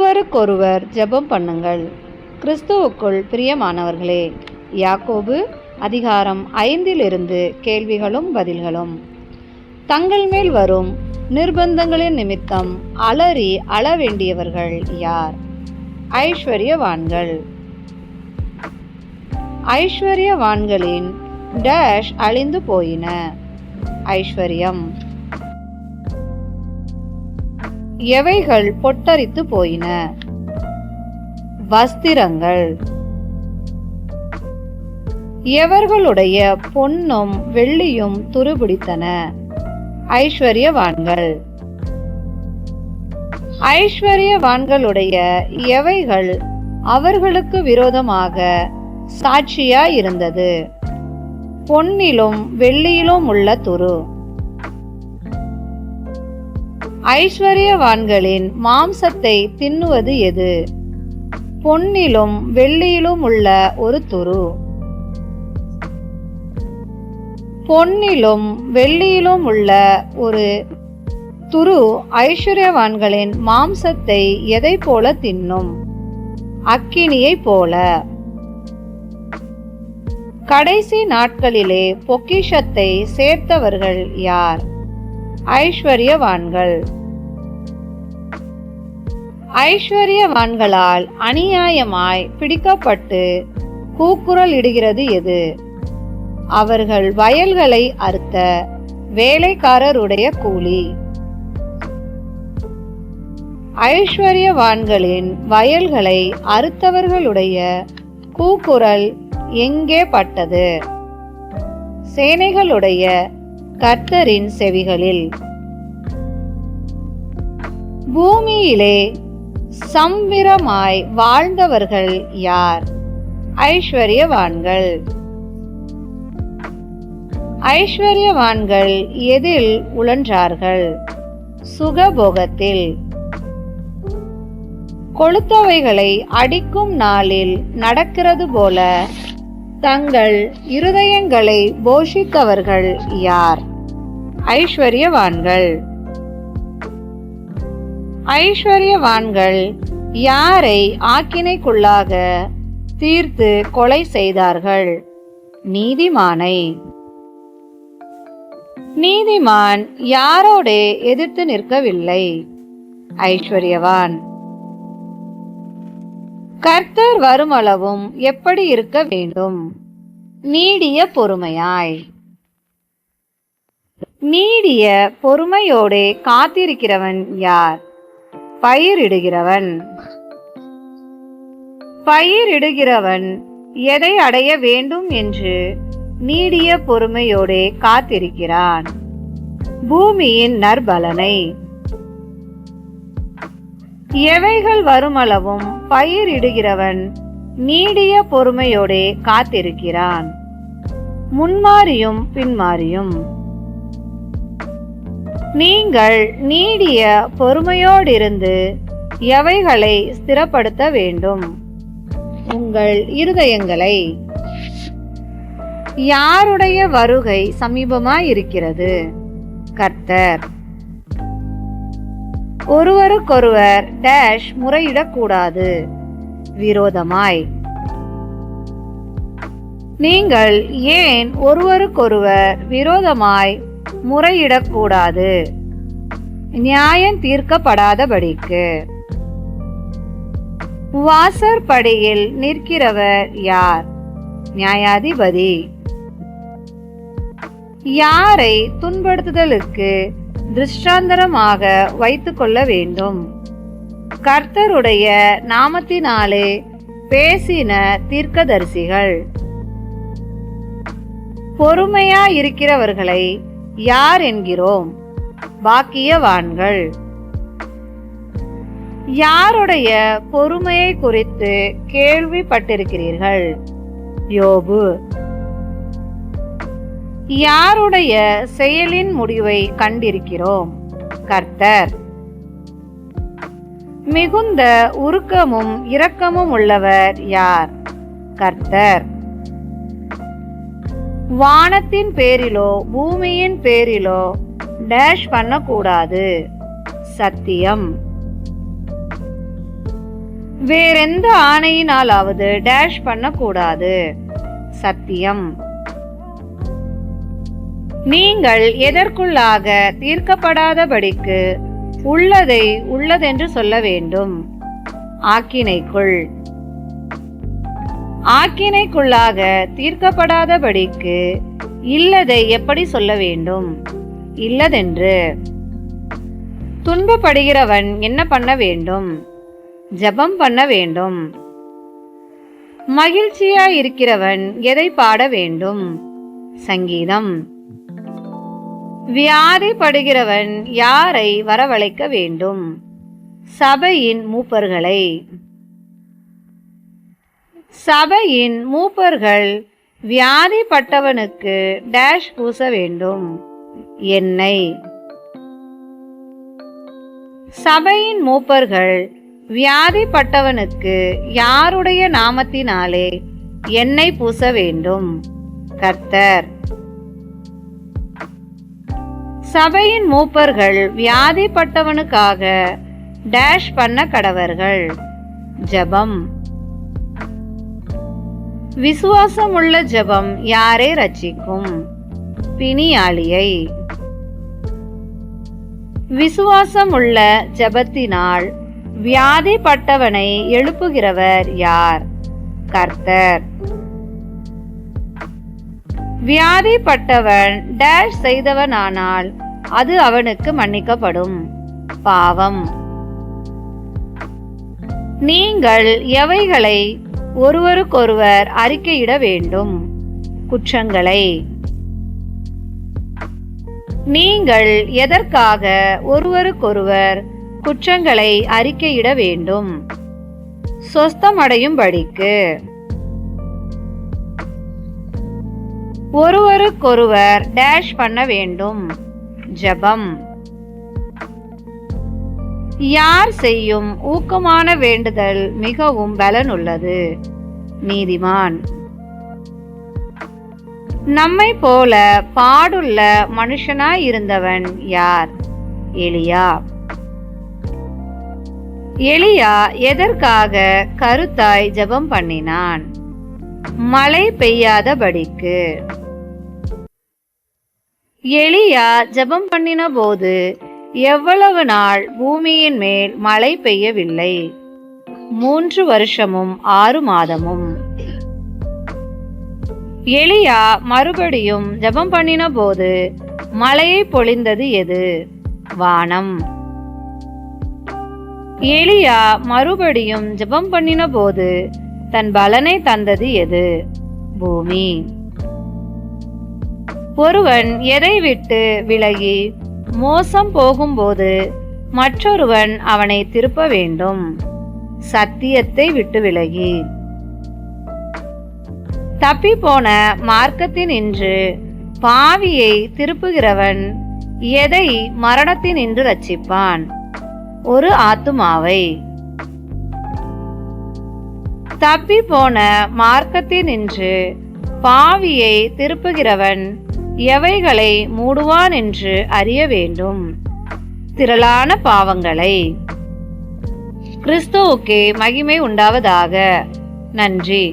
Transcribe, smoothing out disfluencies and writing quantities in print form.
ஒருவருக்கொருவர் ஜெபம் பண்ணுங்கள். கிறிஸ்துவுக்குள் பிரியமானவர்களே, யாக்கோபு அதிகாரம் 5 கேள்விகளும் பதில்களும். தங்கள் மேல் வரும் நிர்பந்தங்களின் நிமித்தம் அலறி அழ வேண்டியவர்கள் யார்? ஐஸ்வர்யவான்கள். ஐஸ்வர்யவான்களின் டேஷ் அழிந்து போயின. ஐஸ்வர்யம். எவைகள் பொட்டரித்து போயின? வஸ்திரங்கள். எவர்களுடைய பொன்னும் வெள்ளியும் துருபிடித்தன? ஐஸ்வர்யவான்கள். ஐஸ்வர்யவான்களுடைய எவைகள் அவர்களுக்கு விரோதமாக சாட்சியாயிருந்தது? பொன்னிலும் வெள்ளியிலும் உள்ள துரு. ஐஸ்வர்யவான்களின் மாம்சத்தை தின்னுவது எது? பொன்னிலும் வெள்ளியிலும் உள்ள ஒரு துரு. பொன்னிலும் வெள்ளியிலும் உள்ள ஒரு துரு ஐஸ்வர்யவான்களின் மாம்சத்தை எதை போல தின்னும்? அக்கினியை போல. கடைசி நாட்களிலே பொக்கிஷத்தை சேர்த்தவர்கள் யார்? ஐஸ்வர்யவான்கள். ஐஸ்வர்யவான்களால் அநியாயமாய் பிடிக்கப்பட்டு கூக்குரல் இடுகிறது எது? அவர்கள் வயல்களை அறுத்த வேலைக்காரருடைய கூலி. ஐஸ்வர்யவான்களின் வயல்களை அறுத்தவர்களுடைய கூக்குரல் எங்கே பட்டது? சேனைகளுடைய கர்த்தரின் செவிகளில். பூமியிலே சம்விரமாய் வாழ்ந்தவர்கள் யார்? ஐஸ்வர்யவான்கள். ஐஸ்வர்யவான்கள் எதில் உழன்றார்கள்? சுகபோகத்தில். கொளுத்தவைகளை அடிக்கும் நாளில் நடக்கிறது போல தங்கள் இருதயங்களை போஷித்தவர்கள் யார்? ஐஸ்வர்யவான்கள். ஐஸ்வர்யவான்கள் யாரை ஆக்கினைக்குள்ளாக தீர்த்து கொலை செய்தார்கள்? நீதிமானை. நீதிமான் யாரோடே எதிர்த்து நிற்கவில்லை? ஐஸ்வர்யவான். கர்த்தர் வருமளவும் எப்படி இருக்க வேண்டும்? நீடிய பொறுமையாய். நீடிய பொறுமையோடே காத்திருக்கிறவன் யார்? பயிரிடுகிறவன். பயிரிடுகிறவன் எதை அடைய வேண்டும் என்று நீடிய பொறுமையோடே காத்திருக்கிறான்? பூமியின் நற்பலனை. எவைகள் வருமளவும் பயிரிடுகிறவன் நீடிய பொறுமையோடே காத்திருக்கிறான்? முன்மாறியும் பின்மாறியும். நீங்கள் நீடிய பொறுமையோடிருந்து எவைகளை ஸ்திரப்படுத்த வேண்டும்? உங்கள் இருதயங்களை. யாருடைய வருகை சமீபமாயிருக்கிறது? கர்த்தர். ஒருவருக்கொருவர் டேஷ் முறையிடக்கூடாது. விரோதமாய். நீங்கள் ஏன் ஒருவருக்கொருவர் விரோதமாய் முறையிடக்கூடாது? நியாயம் தீர்க்கப்படாதபடிக்கு. வாசற்படியில் நிற்கிறவர் யார்? நியாயாதிபதி. யாரை துன்படுத்துதலுக்கு திருஷ்டாந்தரமாக வைத்துக் கொள்ள வேண்டும்? கர்த்தருடைய நாமத்தினாலே பேசின தீர்க்கதரிசிகள். பொறுமையாயிருக்கிறவர்களை யார் என்கிறோம்? பாக்கியவான்கள். யாருடைய பொறுமையை குறித்து கேள்விப்பட்டிருக்கிறீர்கள்? யோபு. யாருடைய செயலின் முடிவை கண்டிருக்கிறோம்? கர்த்தர். மிகுந்த உருக்கமும் இரக்கமும் உள்ளவர் யார்? கர்த்தர். வானத்தின் பேரிலோ பூமியின் பேரிலோ டேஷ் பண்ணக்கூடாது. சத்தியம். வேறெந்த ஆணையினாலாவது டேஷ் பண்ணக்கூடாது. சத்தியம். நீங்கள் எதற்குள்ளாக தீர்க்கப்படாதபடிக்கு உள்ளதை உள்ளதென்று சொல்ல வேண்டும். ஆக்கினைக்குள். ஆக்கினைக்குள்ளாக தீர்க்கப்படாதபடிக்கு இல்லதை எப்படி சொல்ல வேண்டும்? இல்லதென்று. துன்பப்படுகிறவன் என்ன பண்ண வேண்டும்? ஜெபம் பண்ண வேண்டும். மகிழ்ச்சியாயிருக்கிறவன் எதை பாட வேண்டும்? சங்கீதம். வியாதிப்படுகிறவன் யாரை வரவழைக்க வேண்டும்? சபையின் மூப்பர்களை. சபையின் மூப்பர்கள் வியாதிப்பட்டவனுக்கு டேஷ் பூச வேண்டும். எண்ணெய். சபையின் மூப்பர்கள் வியாதிப்பட்டவனுக்கு யாருடைய நாமத்தினாலே எண்ணெய் பூச வேண்டும்? கர்த்தர். சபையின் மூப்பர்கள் வியாதிப்பட்டவனுக்காக டேஷ் பண்ண கடவர்கள். ஜெபம். விசுவாசமுள்ள ஜெபம் யாரை ரட்சிக்கும்? பிணியாளியை. விசுவாசமுள்ள ஜெபத்தினால் வியாதிப்பட்டவனை எழுப்புகிறவர் யார்? கர்த்தர். வியாதிப்பட்டவன் டேஷ் செய்தவனானால் அது அவனுக்கு மன்னிக்கப்படும். பாவம். நீங்கள் எவைகளை ஒருவருக்கொருவர் அறிக்கையிட வேண்டும்? குற்றங்களை. நீங்கள் எதற்காக ஒருவருக்கொருவர் குற்றங்களை அறிக்கையிட வேண்டும்? சொஸ்தமடையும்படிக்கு. ஒருவருக்கொருவர் டேஷ் பண்ண வேண்டும். ஜெபம். யார் செய்யும் ஊக்கமான வேண்டுதல் மிகவும் பலனுள்ளது? நீதிமான். நம்மை போல பாடுள்ள மனுஷனாயிருந்தவன் யார்? எலியா. எலியா எதற்காக கருத்தாய் ஜெபம் பண்ணினான்? மழை பெய்யாதபடிக்கு. எலியா ஜெபம் பண்ணின போது எவ்வளவு நாள் பூமியின் மேல் மழை பெய்யவில்லை? 3 வருஷமும் 6 மாதமும். எலியா மறுபடியும் ஜெபம் பண்ணின போது மழையை பொழிந்தது எது? வானம். எலியா மறுபடியும் ஜெபம் பண்ணின போது தன் பலனை தந்தது எது? பூமி. ஒருவன் எதை விட்டு விலகி மோசம் போகும்போது மற்றொருவன் அவனை திருப்ப வேண்டும்? சத்தியத்தை விட்டு விலகி. தப்பிப்போன மார்க்கத்தினின்று பாவியை திருப்புகிறவன் எதை மரணத்தினின்று ரட்சிப்பான்? ஒரு ஆத்துமாவை. தப்பிப்போன மார்க்கத்தினின்று பாவியை திருப்புகிறவன் எவைகளை மூடுவான் என்று அறிய வேண்டும்? திரளான பாவங்களை. கிறிஸ்துவுக்கே மகிமை உண்டாவதாக. நன்றி.